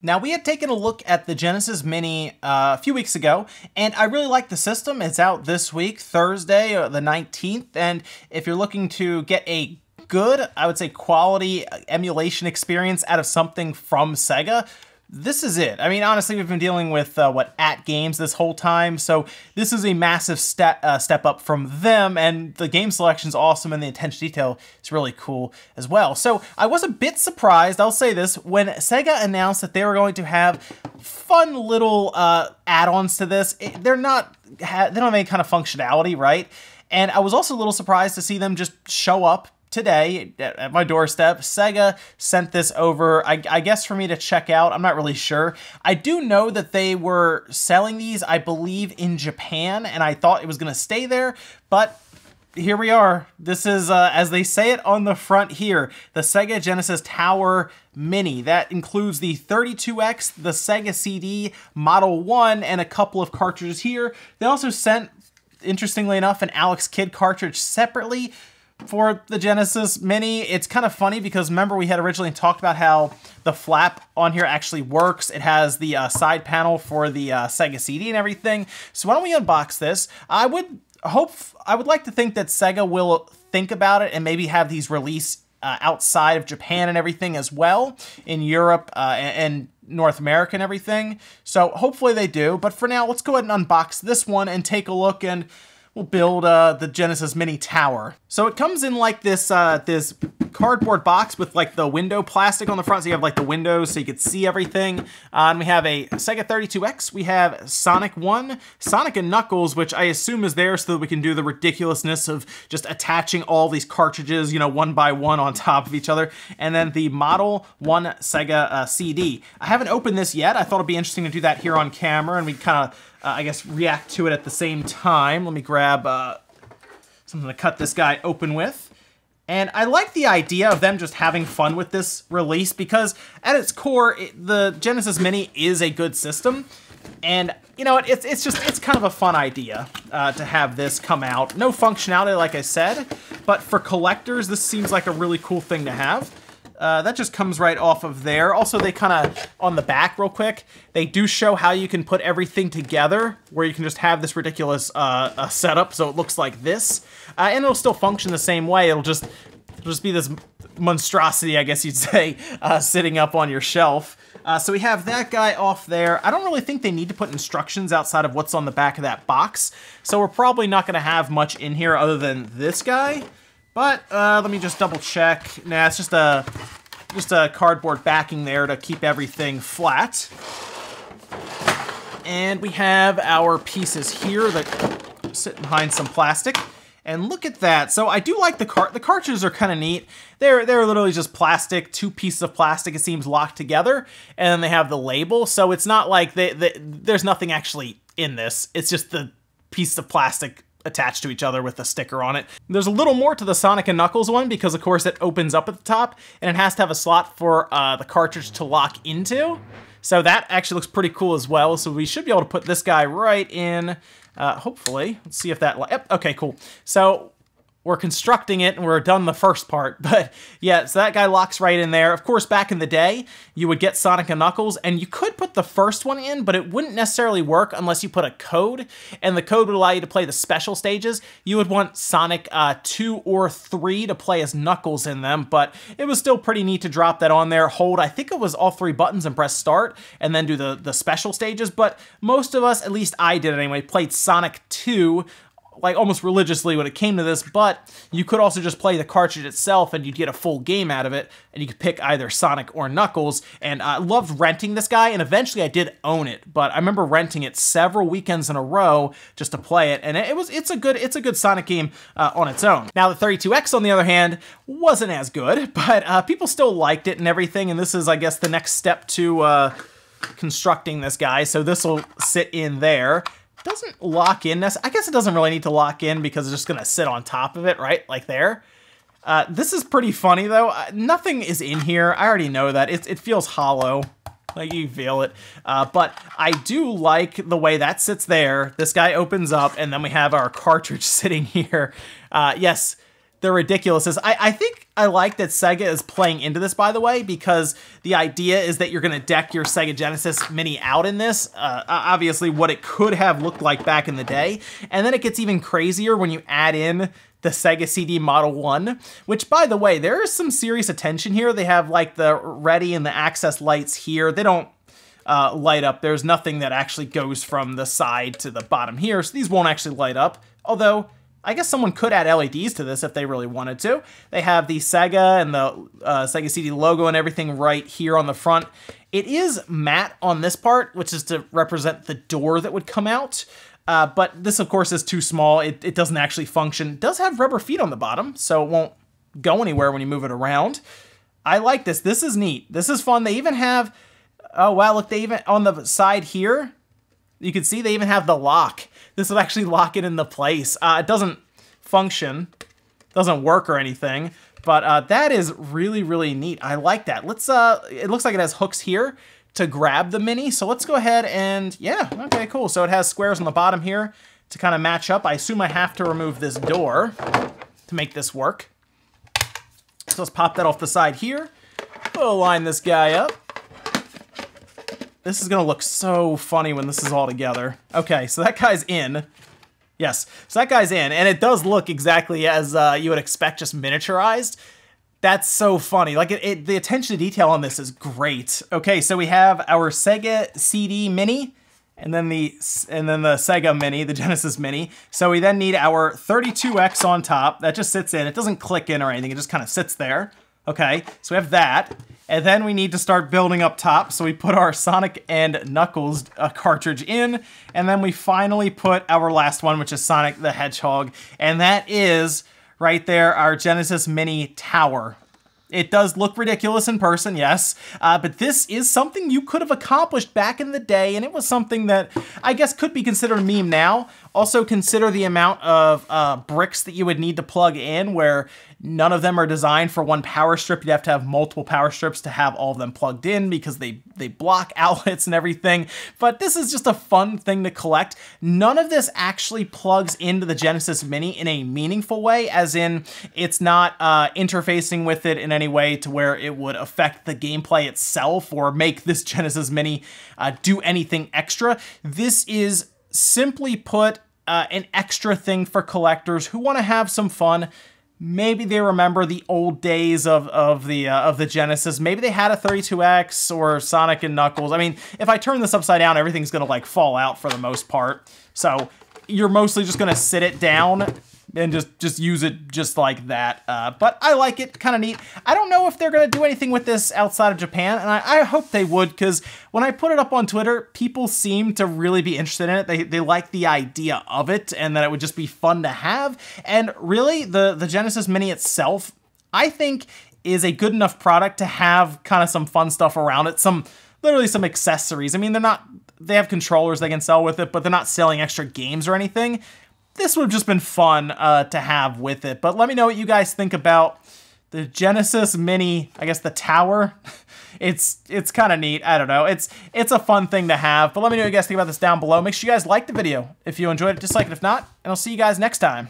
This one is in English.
Now, we had taken a look at the Genesis Mini a few weeks ago, and I really like the system. It's out this week, Thursday, the 19th, and if you're looking to get a good, I would say quality emulation experience out of something from SEGA, this is it. I mean, honestly, we've been dealing with, at games this whole time, so this is a massive step up from them, and the game selection's awesome, and the attention to detail is really cool as well. So I was a bit surprised, I'll say this, when SEGA announced that they were going to have fun little add-ons to this. They don't have any kind of functionality, right? And I was also a little surprised to see them just show up today at my doorstep. SEGA sent this over, I guess for me to check out. I'm not really sure. I do know that they were selling these, I believe, in Japan, and I thought it was going to stay there, but here we are. This is, as they say it on the front here, the SEGA Genesis Tower Mini. That includes the 32X, the SEGA CD, Model 1, and a couple of cartridges here. They also sent, interestingly enough, an Alex Kidd cartridge separately for the Genesis Mini. It's kind of funny because remember we had originally talked about how the flap on here actually works. It has the side panel for the SEGA CD and everything. So why don't we unbox this? I would like to think that SEGA will think about it and maybe have these released outside of Japan and everything as well, in Europe and North America and everything. So hopefully they do. But for now, let's go ahead and unbox this one and take a look, and we'll build the Genesis Mini Tower. So it comes in like this this cardboard box with like the window plastic on the front, so you have like the windows so you can see everything. And we have a SEGA 32X, we have Sonic 1, Sonic and Knuckles, which I assume is there so that we can do the ridiculousness of just attaching all these cartridges, you know, one by one on top of each other. And then the Model One SEGA CD. I haven't opened this yet. I thought it'd be interesting to do that here on camera, and we kind of I guess react to it at the same time. Let me grab something to cut this guy open with. And I like the idea of them just having fun with this release because at its core, the Genesis Mini is a good system. And you know, it's kind of a fun idea to have this come out. No functionality, like I said, but for collectors, this seems like a really cool thing to have. That just comes right off of there. Also, they kind of, on the back real quick, they do show how you can put everything together, where you can just have this ridiculous setup, so it looks like this. And it'll still function the same way. It'll just be this monstrosity, I guess you'd say, sitting up on your shelf. So we have that guy off there. I don't really think they need to put instructions outside of what's on the back of that box, so we're probably not going to have much in here other than this guy. But let me just double check. Nah, it's just a cardboard backing there to keep everything flat. And we have our pieces here that sit behind some plastic. And look at that. So I do like the cartridges are kind of neat. They're literally just plastic, two pieces of plastic, it seems, locked together. And then they have the label. So it's not like there's nothing actually in this. It's just the piece of plastic attached to each other with a sticker on it. There's a little more to the Sonic and Knuckles one because, of course, it opens up at the top and it has to have a slot for the cartridge to lock into. So that actually looks pretty cool as well. So we should be able to put this guy right in, hopefully. Let's see if that, yep, okay, cool. So we're constructing it, and we're done the first part, but yeah, so that guy locks right in there. Of course, back in the day, you would get Sonic and Knuckles, and you could put the first one in, but it wouldn't necessarily work unless you put a code, and the code would allow you to play the special stages. You would want Sonic 2 or 3 to play as Knuckles in them, but it was still pretty neat to drop that on there, hold, I think it was all 3 buttons and press start, and then do the special stages, but most of us, at least I did anyway, played Sonic 2, like almost religiously when it came to this, but you could also just play the cartridge itself and you'd get a full game out of it, and you could pick either Sonic or Knuckles. And I loved renting this guy, and eventually I did own it, but I remember renting it several weekends in a row just to play it, and it's a good Sonic game on its own. Now the 32X, on the other hand, wasn't as good, but people still liked it and everything, and this is, I guess, the next step to constructing this guy, so this will sit in there. Doesn't lock in. I guess it doesn't really need to lock in because it's just going to sit on top of it, right? Like there. This is pretty funny, though. Nothing is in here. I already know that. It feels hollow. Like, you feel it. But I do like the way that sits there. This guy opens up, and then we have our cartridge sitting here. Yes, the ridiculousness. I think I like that Sega is playing into this, by the way, because the idea is that you're going to deck your Sega Genesis Mini out in this. Obviously, what it could have looked like back in the day. And then it gets even crazier when you add in the SEGA CD Model 1, which, by the way, there is some serious attention here. They have like the ready and the access lights here. They don't light up. There's nothing that actually goes from the side to the bottom here, so these won't actually light up. Although, I guess someone could add LEDs to this if they really wanted to. They have the Sega and the SEGA CD logo and everything right here on the front. It is matte on this part, which is to represent the door that would come out. But this, of course, is too small. It doesn't actually function. It does have rubber feet on the bottom, so it won't go anywhere when you move it around. I like this. This is neat. This is fun. They even have, oh wow, look, they even, on the side here, you can see they even have the lock. This will actually lock it into place. It doesn't function, doesn't work or anything, but that is really, really neat. I like that. Let's, it looks like it has hooks here to grab the Mini, so let's go ahead and, yeah, okay, cool. So it has squares on the bottom here to kind of match up. I assume I have to remove this door to make this work. So let's pop that off the side here. We'll line this guy up. This is gonna look so funny when this is all together. Okay, so that guy's in. Yes, so that guy's in, and it does look exactly as you would expect, just miniaturized. That's so funny. Like, the attention to detail on this is great. Okay, so we have our Sega CD Mini, and then the Sega Mini, the Genesis Mini. So we then need our 32X on top. That just sits in. It doesn't click in or anything. It just kind of sits there. Okay, so we have that. And then we need to start building up top. So we put our Sonic and Knuckles cartridge in. And then we finally put our last one, which is Sonic the Hedgehog. And that is, right there, our Genesis Mini Tower. It does look ridiculous in person, yes, but this is something you could have accomplished back in the day, and it was something that I guess could be considered a meme now. Also consider the amount of bricks that you would need to plug in, where none of them are designed for one power strip. You'd have to have multiple power strips to have all of them plugged in because they block outlets and everything. But this is just a fun thing to collect. None of this actually plugs into the Genesis Mini in a meaningful way, as in it's not interfacing with it in any way to where it would affect the gameplay itself or make this Genesis Mini do anything extra. This is, simply put, an extra thing for collectors who want to have some fun. Maybe they remember the old days of the Genesis. Maybe they had a 32X or Sonic and Knuckles. I mean, if I turn this upside down, everything's gonna like fall out for the most part. So you're mostly just gonna sit it down and just use it just like that. But I like it, kind of neat. I don't know if they're gonna do anything with this outside of Japan, and I hope they would, because when I put it up on Twitter, people seem to really be interested in it. They like the idea of it, and that it would just be fun to have. And really, the Genesis Mini itself, I think, is a good enough product to have kind of some fun stuff around it. Literally some accessories. I mean, they have controllers they can sell with it, but they're not selling extra games or anything. This would have just been fun to have with it. But let me know what you guys think about the Genesis Mini, I guess the tower. It's kind of neat. I don't know. It's a fun thing to have. But let me know what you guys think about this down below. Make sure you guys like the video if you enjoyed it. Dislike it if not. And I'll see you guys next time.